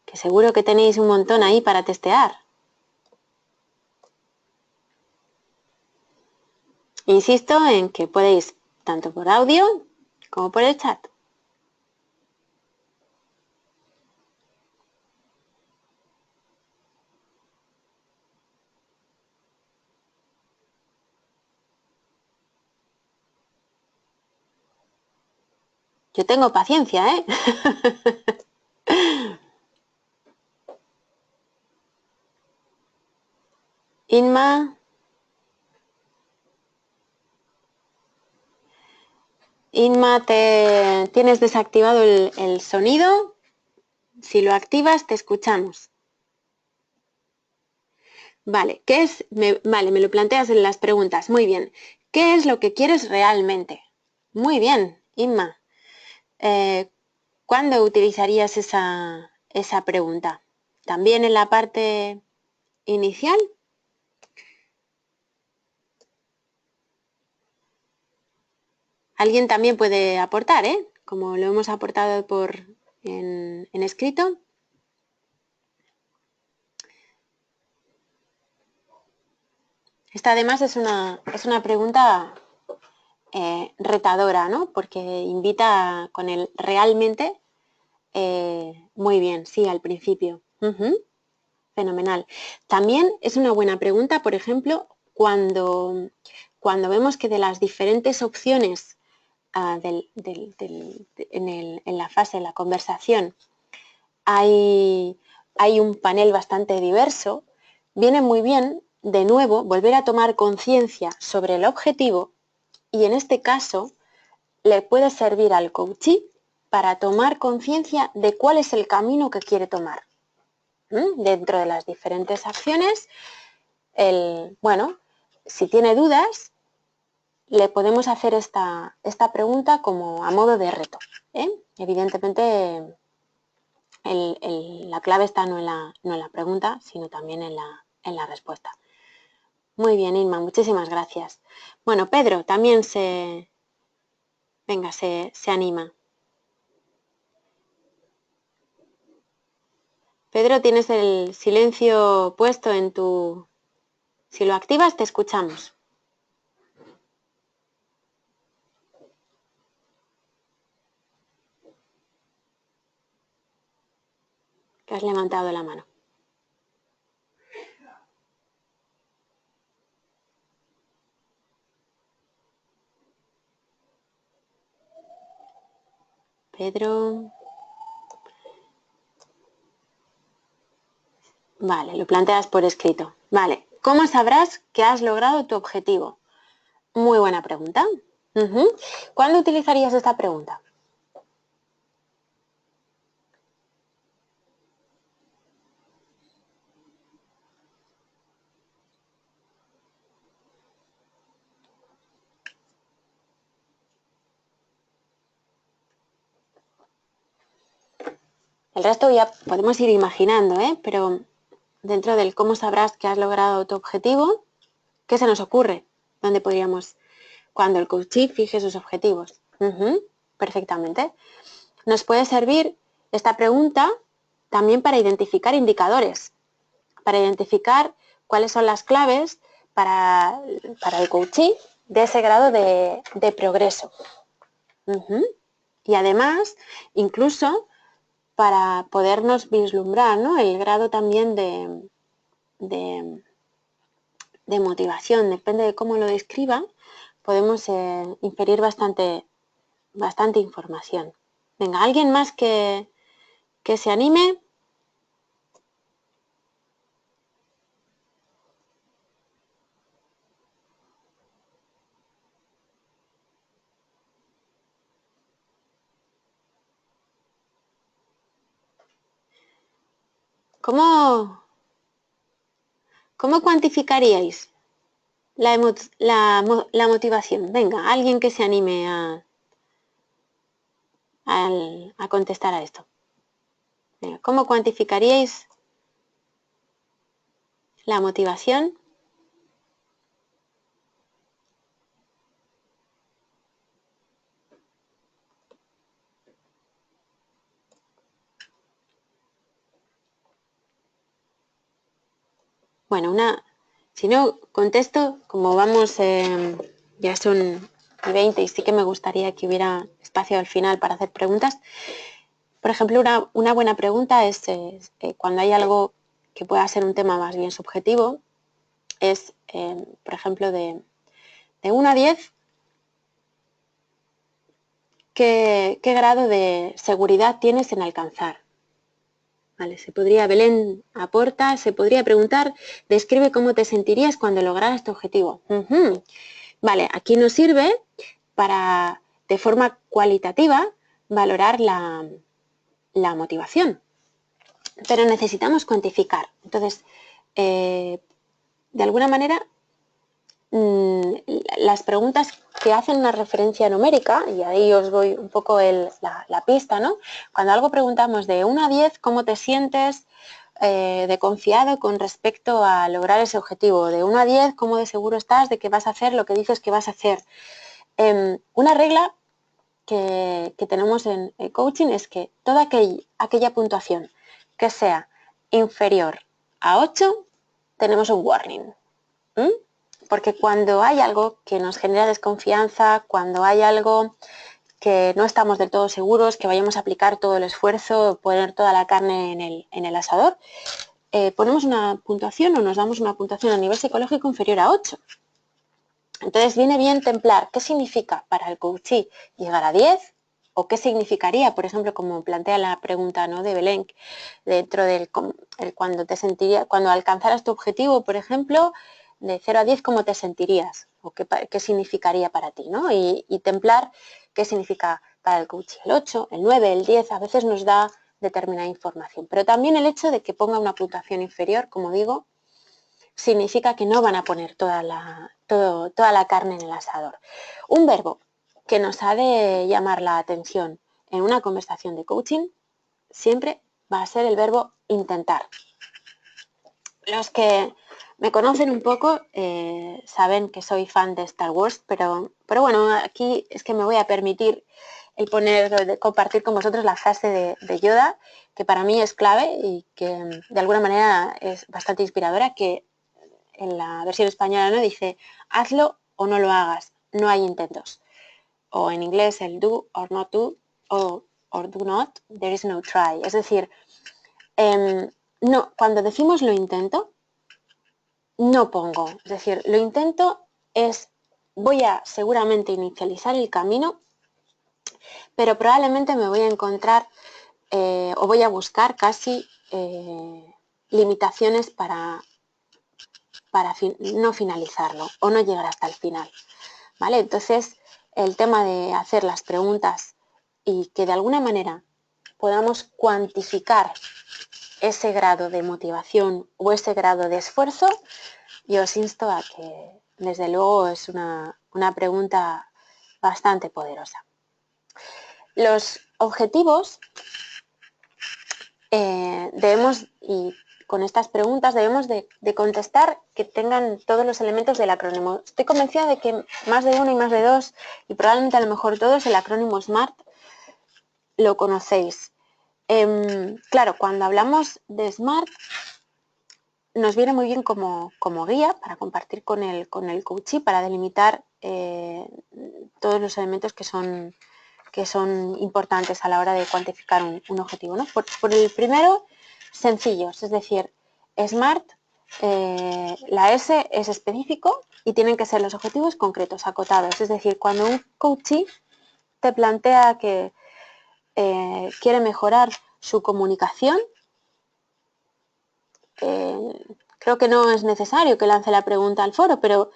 S1: Que seguro que tenéis un montón ahí para testear. Insisto en que podéis, tanto por audio como por el chat. Yo tengo paciencia, ¿eh? Inma. Inma, tienes desactivado el sonido. Si lo activas, te escuchamos. Vale, vale, me lo planteas en las preguntas. Muy bien. ¿Qué es lo que quieres realmente? Muy bien, Inma. ¿Cuándo utilizarías esa pregunta? ¿También en la parte inicial? Alguien también puede aportar, ¿eh? Como lo hemos aportado en escrito. Esta además es una pregunta retadora, ¿no? Porque invita con el realmente muy bien, sí, al principio. Fenomenal. También es una buena pregunta, por ejemplo, cuando vemos que de las diferentes opciones en la fase de la conversación hay un panel bastante diverso, viene muy bien, de nuevo, volver a tomar conciencia sobre el objetivo y en este caso le puede servir al coachee para tomar conciencia de cuál es el camino que quiere tomar. Dentro de las diferentes acciones, bueno, si tiene dudas, le podemos hacer esta pregunta como a modo de reto. Evidentemente, la clave está no en la pregunta, sino también en la respuesta. Muy bien, Inma, muchísimas gracias. Bueno, Pedro también se anima. Pedro, tienes el silencio puesto en tu... Si lo activas, te escuchamos. Que has levantado la mano. Pedro... Vale, lo planteas por escrito. Vale, ¿cómo sabrás que has logrado tu objetivo? Muy buena pregunta. ¿Cuándo utilizarías esta pregunta? El resto ya podemos ir imaginando, pero dentro del cómo sabrás que has logrado tu objetivo, ¿qué se nos ocurre? ¿Dónde podríamos, cuando el coachee fije sus objetivos? perfectamente. Nos puede servir esta pregunta también para identificar indicadores, para identificar cuáles son las claves para el coachee de ese grado de progreso. Y además, incluso para podernos vislumbrar, ¿no?, el grado también de motivación, depende de cómo lo describa, podemos inferir bastante información. Venga, ¿alguien más que se anime? ¿Cómo cuantificaríais la motivación? Venga, alguien que se anime a contestar a esto. Venga, ¿cómo cuantificaríais la motivación? Bueno, si no contesto, como vamos, ya son 20 y sí que me gustaría que hubiera espacio al final para hacer preguntas. Por ejemplo, una buena pregunta es cuando hay algo que pueda ser un tema más bien subjetivo, es, por ejemplo, de 1 a 10, ¿qué grado de seguridad tienes en alcanzar? Vale, Belén aporta, se podría preguntar, describe cómo te sentirías cuando lograras tu objetivo. Vale, aquí nos sirve para, de forma cualitativa, valorar la motivación. Pero necesitamos cuantificar. Entonces, de alguna manera, las preguntas que hacen una referencia numérica, y ahí os doy un poco la pista, ¿no? Cuando algo preguntamos de 1 a 10, ¿cómo te sientes de confiado con respecto a lograr ese objetivo? De 1 a 10, ¿cómo de seguro estás de que vas a hacer lo que dices que vas a hacer? Una regla que tenemos en el coaching es que toda aquella puntuación que sea inferior a 8, tenemos un warning. Porque cuando hay algo que nos genera desconfianza, cuando hay algo que no estamos del todo seguros, que vayamos a aplicar todo el esfuerzo, poner toda la carne en el asador, ponemos una puntuación o nos damos una puntuación a nivel psicológico inferior a 8. Entonces viene bien templar qué significa para el coachee llegar a 10 o qué significaría, por ejemplo, como plantea la pregunta, ¿no?, de Belén, dentro del cuando alcanzaras tu objetivo, por ejemplo, de 0 a 10, ¿cómo te sentirías? ¿O qué significaría para ti, ¿no? Y templar qué significa para el coachee. El 8, el 9, el 10, a veces nos da determinada información. Pero también el hecho de que ponga una puntuación inferior, como digo, significa que no van a poner toda la carne en el asador. Un verbo que nos ha de llamar la atención en una conversación de coaching siempre va a ser el verbo intentar. Los que me conocen un poco saben que soy fan de Star Wars, pero bueno, aquí es que me voy a permitir compartir con vosotros la frase de Yoda, que para mí es clave y que de alguna manera es bastante inspiradora, que en la versión española, ¿no?, dice: hazlo o no lo hagas, no hay intentos. O en inglés el do or not do, or do not, there is no try. Es decir, no, cuando decimos lo intento, no pongo. Es decir, lo intento es, voy a seguramente inicializar el camino, pero probablemente me voy a encontrar o voy a buscar casi limitaciones para no finalizarlo o no llegar hasta el final, ¿vale? Entonces, el tema de hacer las preguntas y que de alguna manera podamos cuantificar ese grado de motivación o ese grado de esfuerzo, yo os insto a que, desde luego, es una pregunta bastante poderosa. Los objetivos y con estas preguntas debemos de contestar que tengan todos los elementos del acrónimo. Estoy convencida de que más de uno y más de dos, y probablemente a lo mejor todos, el acrónimo SMART lo conocéis. Claro, cuando hablamos de SMART, nos viene muy bien como guía para compartir con el coachee, para delimitar todos los elementos que son importantes a la hora de cuantificar un objetivo, ¿no? Por el primero, sencillos, es decir, SMART, la S es específico y tienen que ser los objetivos concretos, acotados. Es decir, cuando un coachee te plantea que quiere mejorar su comunicación, creo que no es necesario que lance la pregunta al foro, pero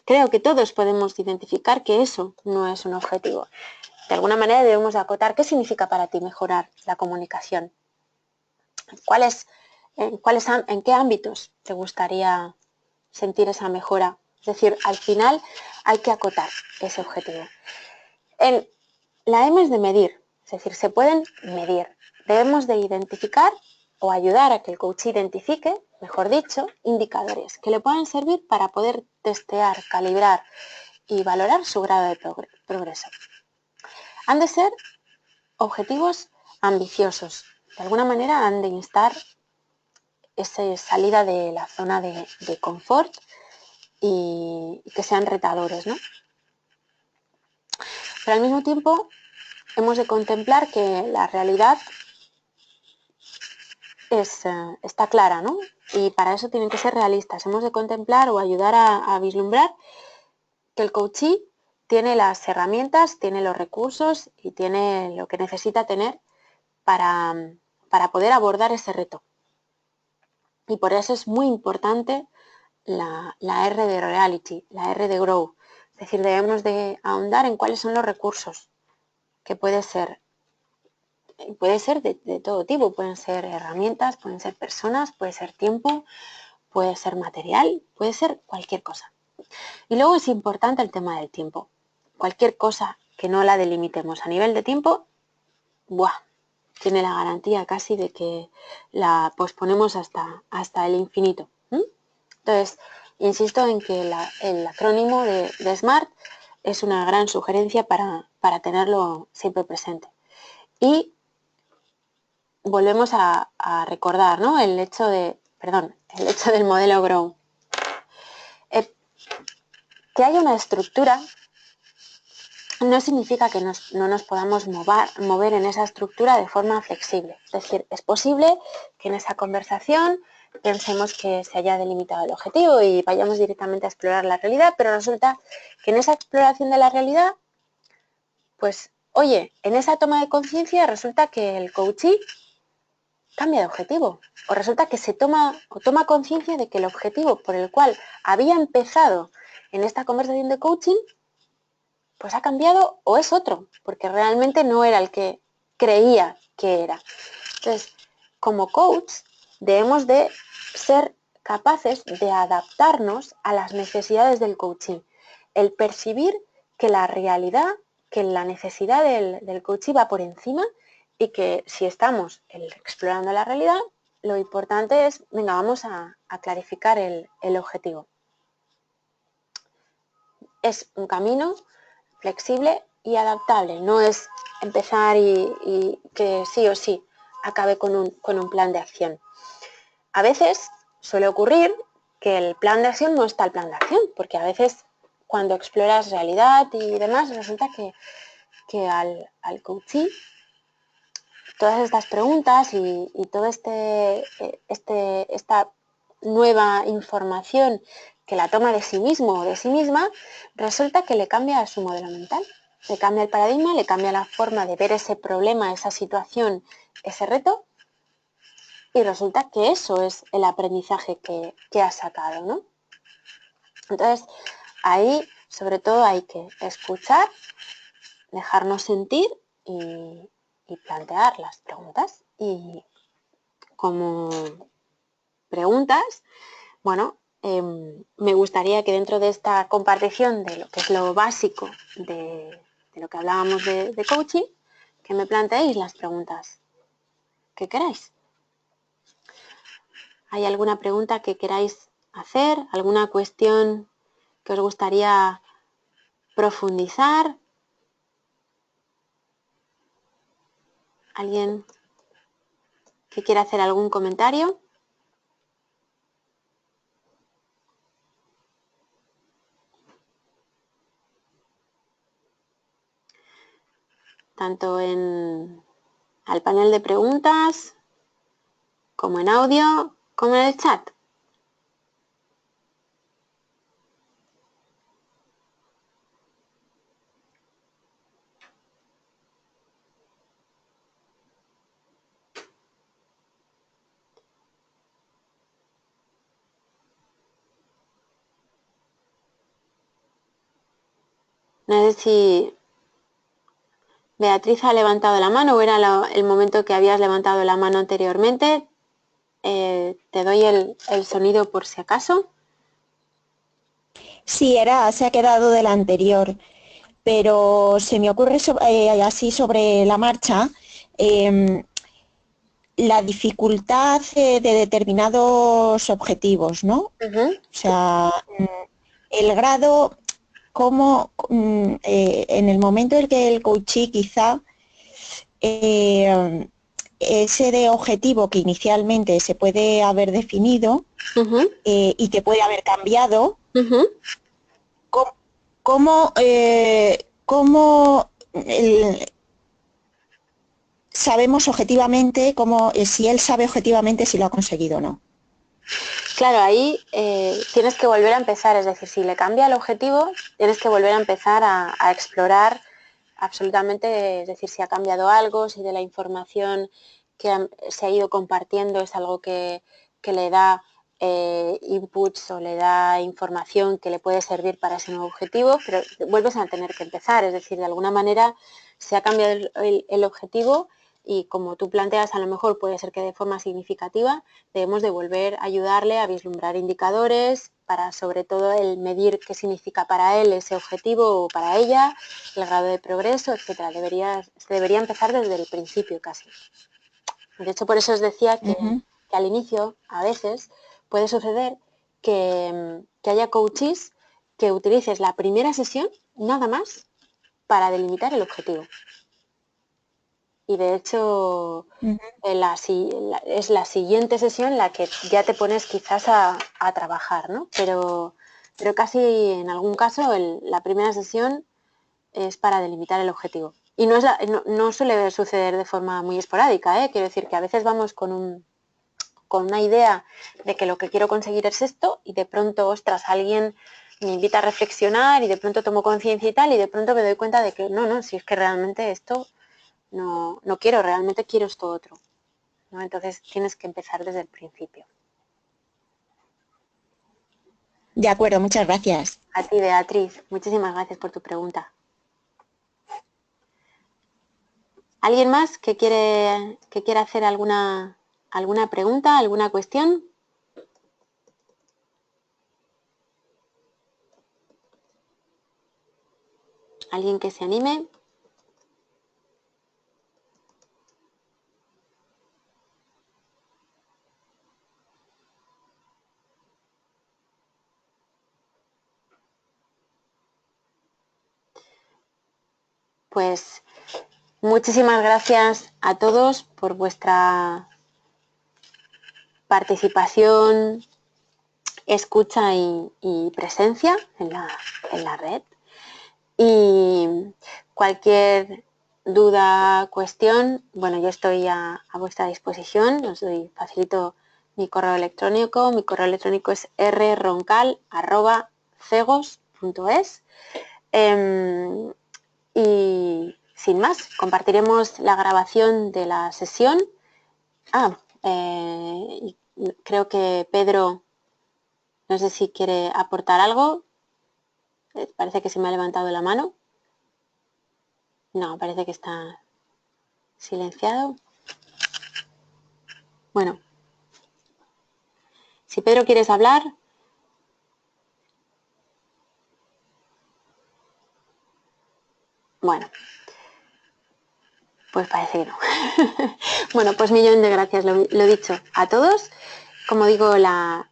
S1: creo que todos podemos identificar que eso no es un objetivo. De alguna manera debemos acotar qué significa para ti mejorar la comunicación. ¿En qué ámbitos te gustaría sentir esa mejora? Es decir, al final hay que acotar ese objetivo. La M es de medir, es decir, se pueden medir. Debemos de identificar o ayudar a que el coach identifique, mejor dicho, indicadores que le puedan servir para poder testear, calibrar y valorar su grado de progreso. Han de ser objetivos ambiciosos. De alguna manera han de instar esa salida de la zona de confort y que sean retadores, ¿no? Pero al mismo tiempo hemos de contemplar que la realidad está clara, ¿no? Y para eso tienen que ser realistas. Hemos de contemplar o ayudar a vislumbrar que el coachee tiene las herramientas, tiene los recursos y tiene lo que necesita tener para poder abordar ese reto. Y por eso es muy importante la R de Reality, la R de Grow. Es decir, debemos de ahondar en cuáles son los recursos, que puede ser de todo tipo. Pueden ser herramientas, pueden ser personas, puede ser tiempo, puede ser material, puede ser cualquier cosa. Y luego es importante el tema del tiempo. Cualquier cosa que no la delimitemos a nivel de tiempo, tiene la garantía casi de que la posponemos hasta el infinito. Entonces, insisto en que el acrónimo de SMART es una gran sugerencia para tenerlo siempre presente. Y volvemos a recordar, ¿no? el hecho del modelo Grow. Que haya una estructura no significa que no nos podamos mover en esa estructura de forma flexible. Es decir, es posible que en esa conversación pensemos que se haya delimitado el objetivo y vayamos directamente a explorar la realidad, pero resulta que en esa exploración de la realidad, pues, oye, en esa toma de conciencia resulta que el coachee cambia de objetivo, o resulta que toma conciencia de que el objetivo por el cual había empezado en esta conversación de coaching pues ha cambiado o es otro, porque realmente no era el que creía que era. Entonces, como coach, debemos de ser capaces de adaptarnos a las necesidades del coaching. El percibir que la realidad, que la necesidad del coaching va por encima y que si estamos explorando la realidad, lo importante es, venga, vamos a clarificar el objetivo. Es un camino flexible y adaptable, no es empezar y que sí o sí acabe con un plan de acción. A veces suele ocurrir que el plan de acción no está el plan de acción, porque a veces cuando exploras realidad y demás, resulta que al coachee todas estas preguntas y toda esta nueva información que la toma de sí mismo o de sí misma, resulta que le cambia su modelo mental, le cambia el paradigma, le cambia la forma de ver ese problema, esa situación, ese reto, y resulta que eso es el aprendizaje que ha sacado, ¿no? Entonces, ahí sobre todo hay que escuchar, dejarnos sentir y plantear las preguntas. Y como preguntas, bueno, me gustaría que dentro de esta compartición de lo que es lo básico de lo que hablábamos de coaching, que me planteéis las preguntas que queráis. ¿Hay alguna pregunta que queráis hacer? ¿Alguna cuestión que os gustaría profundizar? ¿Alguien que quiera hacer algún comentario? Tanto al panel de preguntas, como en audio, como en el chat. No sé si Beatriz ha levantado la mano o era el momento que habías levantado la mano anteriormente. Te doy el sonido por si acaso.
S3: Sí, se ha quedado del anterior, pero se me ocurre así sobre la marcha la dificultad de determinados objetivos, ¿no?
S1: Uh-huh.
S3: O sea, el grado, como en el momento en que el coachee quizá ese de objetivo que inicialmente se puede haber definido
S1: Uh-huh.
S3: Y que puede haber cambiado,
S1: Uh-huh.
S3: ¿cómo sabemos objetivamente, si él sabe objetivamente si lo ha conseguido o no?
S1: Claro, ahí tienes que volver a empezar, es decir, si le cambia el objetivo, tienes que volver a empezar a explorar absolutamente, es decir, si ha cambiado algo, si de la información que se ha ido compartiendo es algo que le da inputs o le da información que le puede servir para ese nuevo objetivo, pero vuelves a tener que empezar, es decir, de alguna manera se ha cambiado el objetivo y como tú planteas, a lo mejor puede ser que de forma significativa debemos de volver a ayudarle a vislumbrar indicadores para sobre todo el medir qué significa para él ese objetivo o para ella, el grado de progreso, etcétera. Se debería empezar desde el principio casi. De hecho, por eso os decía que al inicio, a veces, puede suceder que haya coaches que utilices la primera sesión nada más para delimitar el objetivo. Y de hecho es la siguiente sesión la que ya te pones quizás a trabajar, ¿no? Pero casi en algún caso la primera sesión es para delimitar el objetivo. Y no suele suceder de forma muy esporádica, ¿eh? Quiero decir que a veces vamos con una idea de que lo que quiero conseguir es esto y de pronto, ostras, alguien me invita a reflexionar y de pronto tomo conciencia y tal y de pronto me doy cuenta de que no, si es que realmente esto no quiero, realmente quiero esto otro, ¿no? Entonces tienes que empezar desde el principio.
S3: De acuerdo, muchas gracias.
S1: A ti, Beatriz, muchísimas gracias por tu pregunta. ¿Alguien más que quiera hacer alguna pregunta, alguna cuestión? ¿Alguien que se anime? Pues muchísimas gracias a todos por vuestra participación, escucha y presencia en la red. Y cualquier duda, cuestión, bueno, yo estoy a vuestra disposición, os facilito mi correo electrónico. Mi correo electrónico es rroncal@cegos.es. Y sin más, compartiremos la grabación de la sesión. Creo que Pedro, no sé si quiere aportar algo. Parece que se me ha levantado la mano. No, parece que está silenciado. Bueno, si Pedro quieres hablar. Bueno, pues parece que no. Bueno, pues millón de gracias, lo dicho, a todos. Como digo, la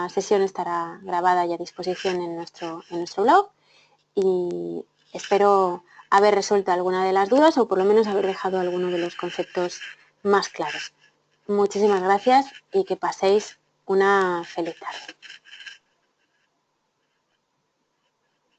S1: sesión estará grabada y a disposición en nuestro blog y espero haber resuelto alguna de las dudas o por lo menos haber dejado alguno de los conceptos más claros. Muchísimas gracias y que paséis una feliz tarde.